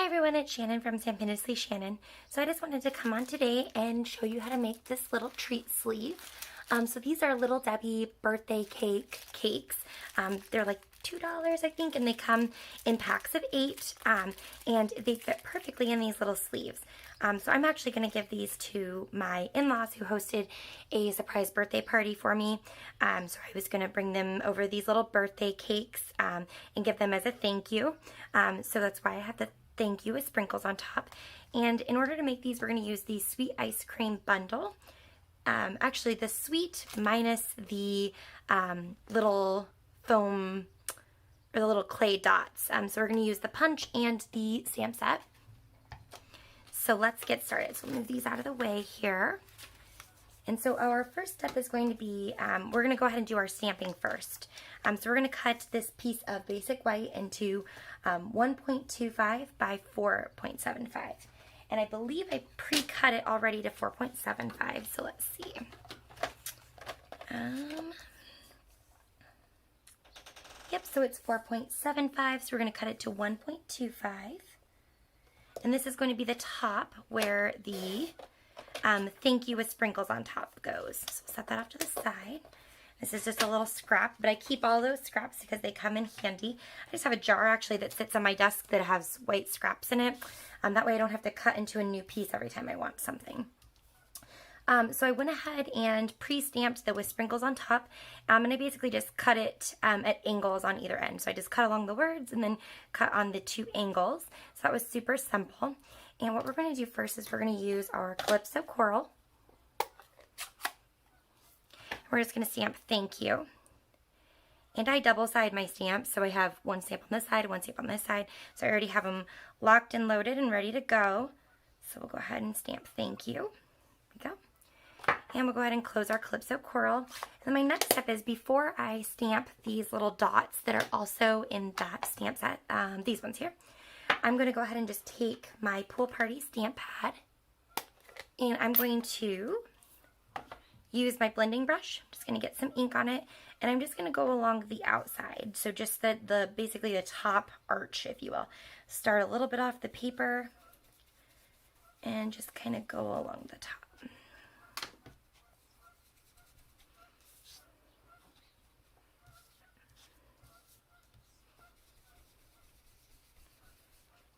Hi everyone, it's Shannon from Stampindously Shannon. So I just wanted to come on today and show you how to make this little treat sleeve. So these are Little Debbie birthday cakes. They're like $2 I think, and they come in packs of 8, and they fit perfectly in these little sleeves. So I'm actually going to give these to my in-laws who hosted a surprise birthday party for me. So I was going to bring them over these little birthday cakes and give them as a thank you. So that's why I have the thank you with sprinkles on top. And in order to make these, we're going to use the sweet ice cream bundle. Actually, the sweet minus the little foam or the little clay dots. So we're going to use the punch and the stamp set. So let's get started. So we'll move these out of the way here. And so our first step is going to be, we're going to go ahead and do our stamping first. So we're going to cut this piece of basic white into 1.25 by 4.75. And I believe I pre-cut it already to 4.75, so let's see. Yep, so it's 4.75, so we're going to cut it to 1.25. And this is going to be the top where the thank you with sprinkles on top goes. So we'll set that off to the side. This is just a little scrap, but I keep all those scraps because they come in handy. I just have a jar actually that sits on my desk that has white scraps in it. That way I don't have to cut into a new piece every time I want something. So I went ahead and pre-stamped the with sprinkles on top. And I basically just cut it at angles on either end. So I just cut along the words and then cut on the 2 angles. So that was super simple. And what we're going to do first is we're going to use our Calypso Coral. We're just going to stamp thank you. And I double side my stamps, so I have one stamp on this side, one stamp on this side. So I already have them locked and loaded and ready to go. So we'll go ahead and stamp thank you. There we go. And we'll go ahead and close our Calypso Coral. And then my next step is before I stamp these little dots that are also in that stamp set, these ones here, I'm going to go ahead and just take my Pool Party stamp pad and I'm going to use my blending brush. I'm just going to get some ink on it, and I'm just going to go along the outside. So just the basically the top arch, if you will. Start a little bit off the paper and just kind of go along the top.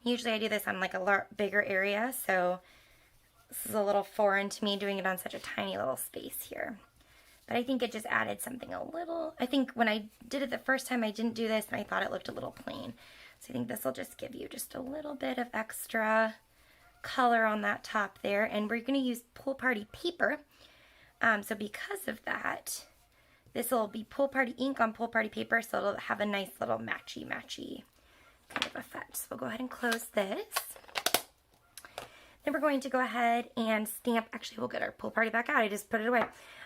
Usually I do this on like a lot bigger area, so this is a little foreign to me doing it on such a tiny little space here. But I think it just added something a little. I think when I did it the first time I didn't do this and I thought it looked a little plain. So I think this will just give you just a little bit of extra color on that top there. And we're going to use Pool Party paper. So because of that, this will be Pool Party ink on Pool Party paper, so it'll have a nice little matchy kind of effect. So we'll go ahead and close this. Then we're going to go ahead and stamp, actually we'll get our Pool Party back out, I just put it away.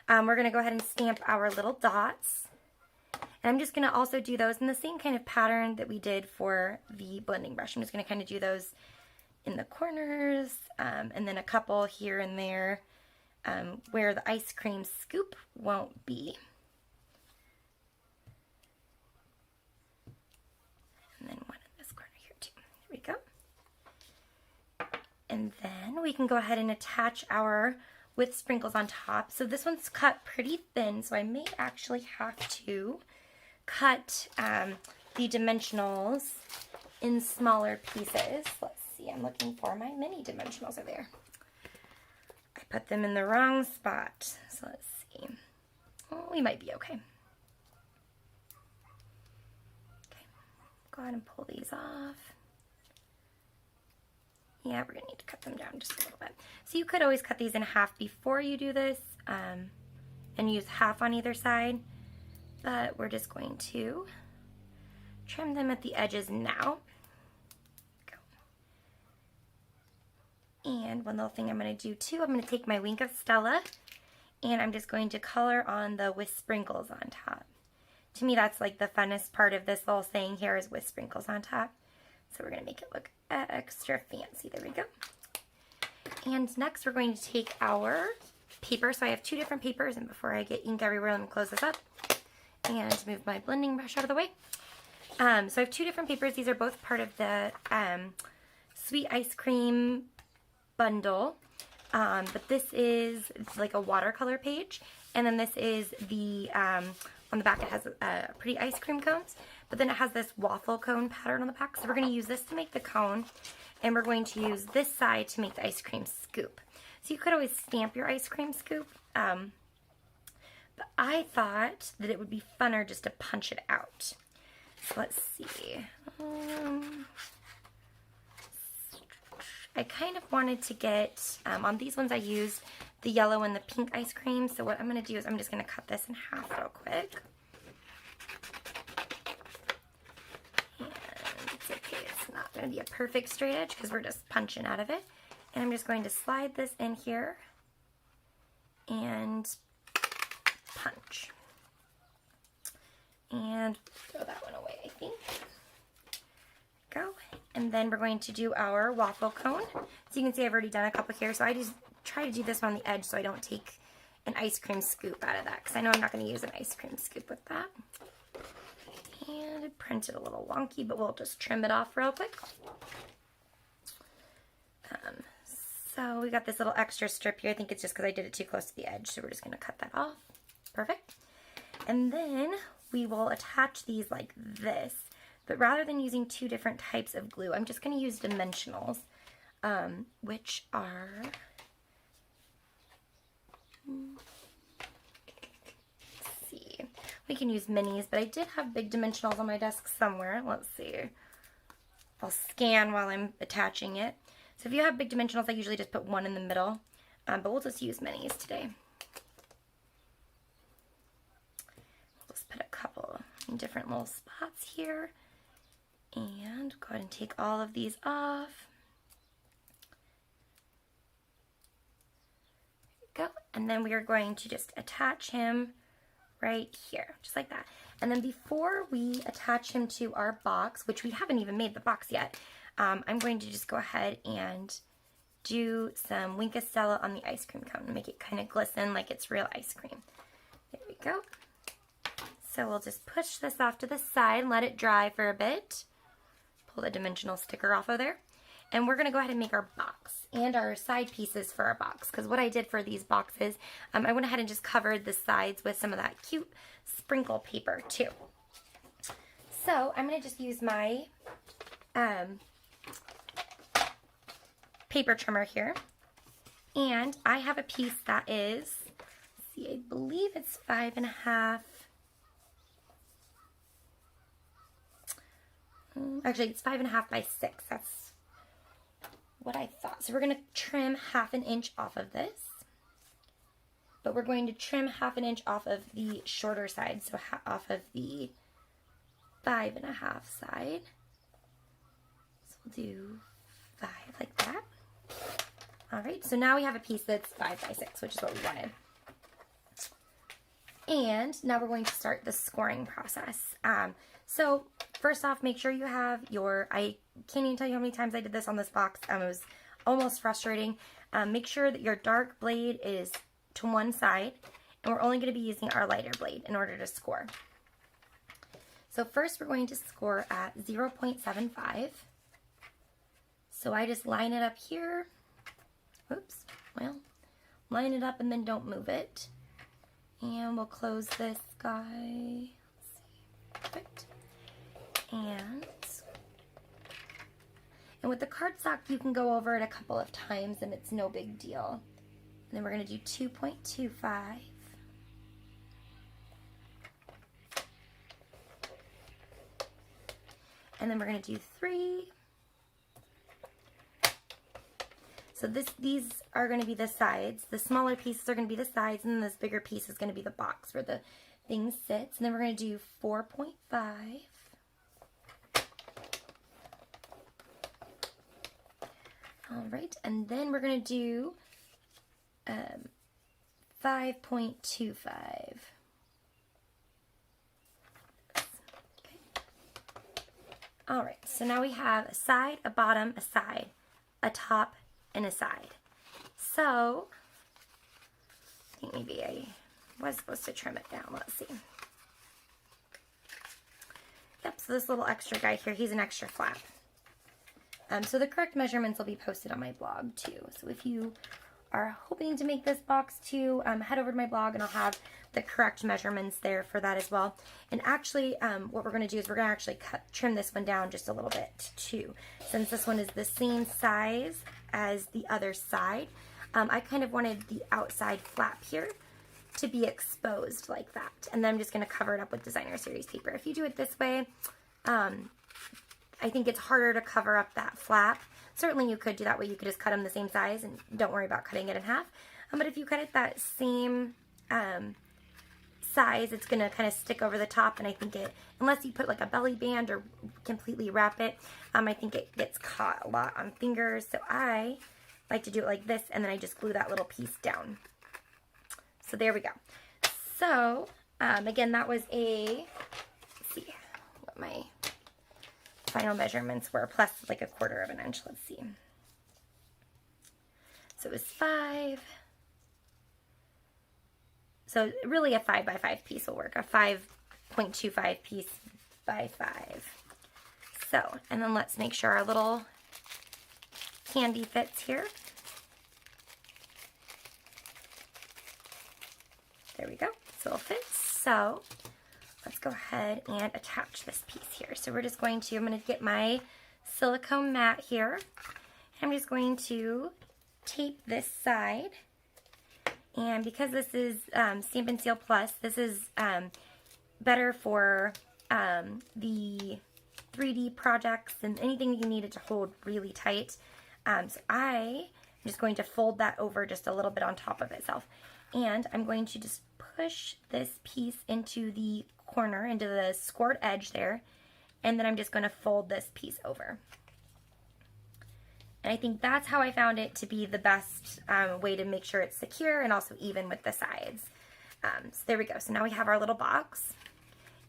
We're going to go ahead and stamp our little dots. And I'm just going to also do those in the same kind of pattern that we did for the blending brush. I'm just going to kind of do those in the corners, and then a couple here and there where the ice cream scoop won't be. And then one in this corner here too. There we go. And then we can go ahead and attach our with sprinkles on top. So this one's cut pretty thin, so I may actually have to cut the dimensionals in smaller pieces. Let's see, I'm looking for my mini dimensionals are there. I put them in the wrong spot, so let's see. Oh, we might be okay. Okay, go ahead and pull these off. Yeah, we're going to need to cut them down just a little bit. So you could always cut these in half before you do this and use half on either side. But we're just going to trim them at the edges now. Go. And one little thing I'm going to do too, I'm going to take my Wink of Stella and I'm just going to color on the with sprinkles on top. To me, that's like the funnest part of this little thing here is with sprinkles on top. So we're going to make it look extra fancy. There we go. And next we're going to take our paper. So I have 2 different papers, and before I get ink everywhere, let me close this up and move my blending brush out of the way. So I have 2 different papers. These are both part of the sweet ice cream bundle. But this is like a watercolor page. And then this is the, on the back it has pretty ice cream cones. But then it has this waffle cone pattern on the back. So we're going to use this to make the cone. And we're going to use this side to make the ice cream scoop. So you could always stamp your ice cream scoop. But I thought that it would be funner just to punch it out. So let's see. I kind of wanted to get, on these ones I used the yellow and the pink ice cream. So what I'm going to do is I'm just going to cut this in half real quick. And it's okay, it's not going to be a perfect straight edge because we're just punching out of it. And I'm just going to slide this in here and punch. And throw that one away, I think. Go. And then we're going to do our waffle cone. So you can see I've already done a couple here. So I just try to do this on the edge so I don't take an ice cream scoop out of that, because I know I'm not going to use an ice cream scoop with that. And I printed a little wonky, but we'll just trim it off real quick. So we got this little extra strip here. I think it's just because I did it too close to the edge, so we're just going to cut that off. Perfect. And then we will attach these like this. But rather than using two different types of glue, I'm just going to use dimensionals, which are, let's see, we can use minis, but I did have big dimensionals on my desk somewhere. Let's see. I'll scan while I'm attaching it. So if you have big dimensionals, I usually just put one in the middle, but we'll just use minis today. We'll just put a couple in different little spots here. And go ahead and take all of these off. There we go. And then we are going to just attach him right here, just like that. And then before we attach him to our box, which we haven't even made the box yet, I'm going to just go ahead and do some Wink of Stella on the ice cream cone and make it kind of glisten like it's real ice cream. There we go. So we'll just push this off to the side and let it dry for a bit. Pull the dimensional sticker off of there. And we're going to go ahead and make our box and our side pieces for our box. Because what I did for these boxes, I went ahead and just covered the sides with some of that cute sprinkle paper too. So I'm going to just use my paper trimmer here. And I have a piece that is, let's see, I believe it's 5.5. Actually, it's 5.5 by 6. That's what I thought. So we're going to trim 1/2 inch off of this. But we're going to trim 1/2 inch off of the shorter side. So off of the 5.5 side. So we'll do 5 like that. Alright, so now we have a piece that's 5 by 6, which is what we wanted. And now we're going to start the scoring process. So first off, make sure you have your, I can't even tell you how many times I did this on this box. It was almost frustrating. Make sure that your dark blade is to one side, and we're only going to be using our lighter blade in order to score. So first we're going to score at 0.75. So I just line it up here. Oops, well, line it up and then don't move it. And we'll close this guy. Let's see. Perfect. And with the cardstock, you can go over it a couple of times and it's no big deal. And then we're going to do 2.25. And then we're going to do 3. So these are going to be the sides. The smaller pieces are going to be the sides, and then this bigger piece is going to be the box where the thing sits. And then we're going to do 4.5. All right, and then we're going to do 5.25. Okay. All right, so now we have a side, a bottom, a side, a top, and a side. So, I think maybe I was supposed to trim it down. Let's see. Yep, so this little extra guy here, he's an extra flap. So the correct measurements will be posted on my blog too. So if you are hoping to make this box too, head over to my blog and I'll have the correct measurements there for that as well. And actually, what we're going to do is we're going to actually trim this one down just a little bit too. Since this one is the same size as the other side, I kind of wanted the outside flap here to be exposed like that. And then I'm just going to cover it up with Designer Series paper. If you do it this way, I think it's harder to cover up that flap. Certainly you could do that way. You could just cut them the same size and don't worry about cutting it in half. But if you cut it that same size, it's going to kind of stick over the top. And I think it, unless you put like a belly band or completely wrap it, I think it gets caught a lot on fingers. So I like to do it like this, and then I just glue that little piece down. So there we go. So again, that was a, let's see what my final measurements were, plus like 1/4 of an inch. Let's see. So it was 5. So really a 5 by 5 piece will work. A 5.25 piece by 5. So, and then let's make sure our little candy fits here. There we go. So it'll fit. So let's go ahead and attach this piece here. So we're just going to, I'm going to get my silicone mat here. I'm just going to tape this side. And because this is Stampin' Seal Plus, this is better for the 3D projects and anything that you need it to hold really tight. So I'm just going to fold that over just a little bit on top of itself. And I'm going to just push this piece into the corner, into the scored edge there. And then I'm just going to fold this piece over. And I think that's how I found it to be the best way to make sure it's secure and also even with the sides. So there we go. So now we have our little box.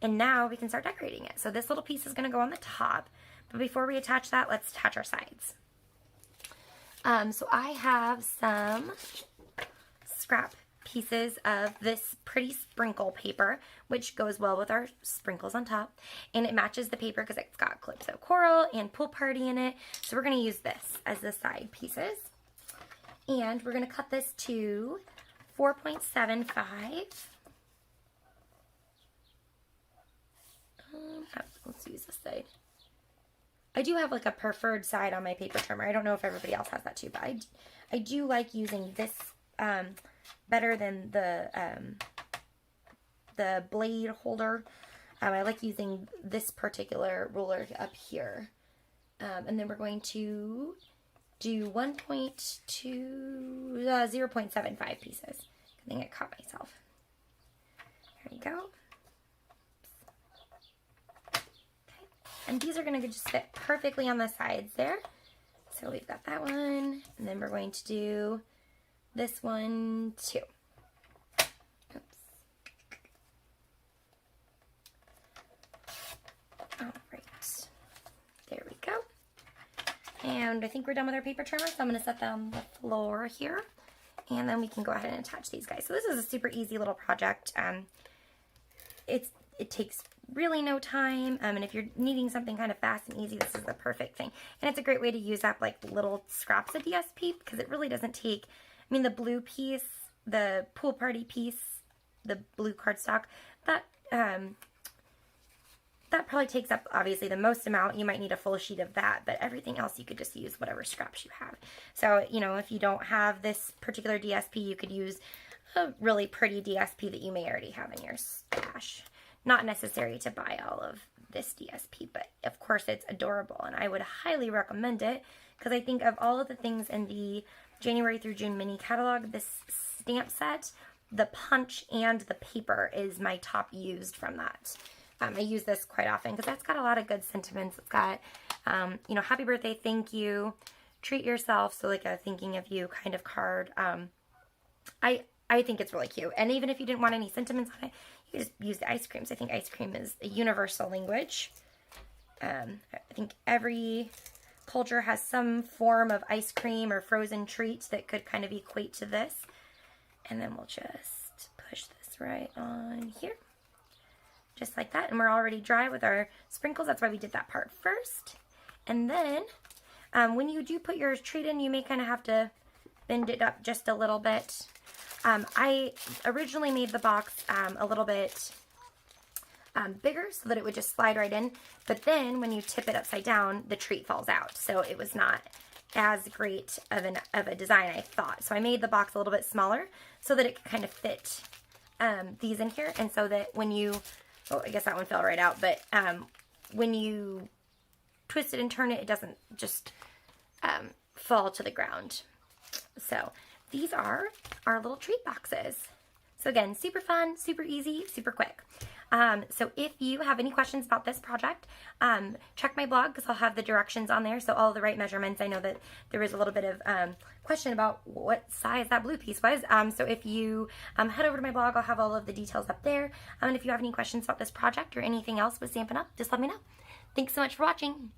And now we can start decorating it. So this little piece is going to go on the top. But before we attach that, let's attach our sides. So I have some scrap pieces of this pretty sprinkle paper, which goes well with our sprinkles on top, and it matches the paper because it's got Calypso Coral and Pool Party in it. So we're going to use this as the side pieces, and we're going to cut this to 4.75. Let's use this side. I do have like a preferred side on my paper trimmer. I don't know if everybody else has that too, but I do like using this better than the blade holder. I like using this particular ruler up here. And then we're going to do 0.75 pieces. I think I caught myself. There you go. Okay. And these are going to just fit perfectly on the sides there. So we've got that one. And then we're going to do this one too. Oops. All right. There we go. And I think we're done with our paper trimmer, so I'm going to set that on the floor here. And then we can go ahead and attach these guys. So this is a super easy little project. It takes really no time. And if you're needing something kind of fast and easy, this is the perfect thing. And it's a great way to use up like little scraps of DSP because it really doesn't take, I mean, the blue piece, the Pool Party piece, the blue cardstock, that probably takes up, obviously, the most amount. You might need a full sheet of that, but everything else you could just use whatever scraps you have. So, you know, if you don't have this particular DSP, you could use a really pretty DSP that you may already have in your stash. Not necessary to buy all of this DSP, but of course it's adorable, and I would highly recommend it because I think of all of the things in the January through June mini catalog, this stamp set, the punch and the paper is my top used from that. I use this quite often because that's got a lot of good sentiments. It's got, you know, happy birthday, thank you, treat yourself, so like a thinking of you kind of card. I think it's really cute. And even if you didn't want any sentiments on it, you just use the ice creams. I think ice cream is a universal language. I think every culture has some form of ice cream or frozen treat that could kind of equate to this. And then we'll just push this right on here. Just like that. And we're already dry with our sprinkles. That's why we did that part first. And then When you do put your treat in, you may kind of have to bend it up just a little bit. I originally made the box a little bit bigger so that it would just slide right in, but then when you tip it upside down, the treat falls out, so it was not as great of a design I thought. So I made the box a little bit smaller so that it could kind of fit these in here, and so that when you, oh, I guess that one fell right out, but when you twist it and turn it, it doesn't just fall to the ground. So these are our little treat boxes. So again, super fun, super easy, super quick. So if you have any questions about this project, check my blog because I'll have the directions on there. So all the right measurements. I know that there was a little bit of question about what size that blue piece was. So if you head over to my blog, I'll have all of the details up there. And if you have any questions about this project or anything else with Stampin' Up, just let me know. Thanks so much for watching.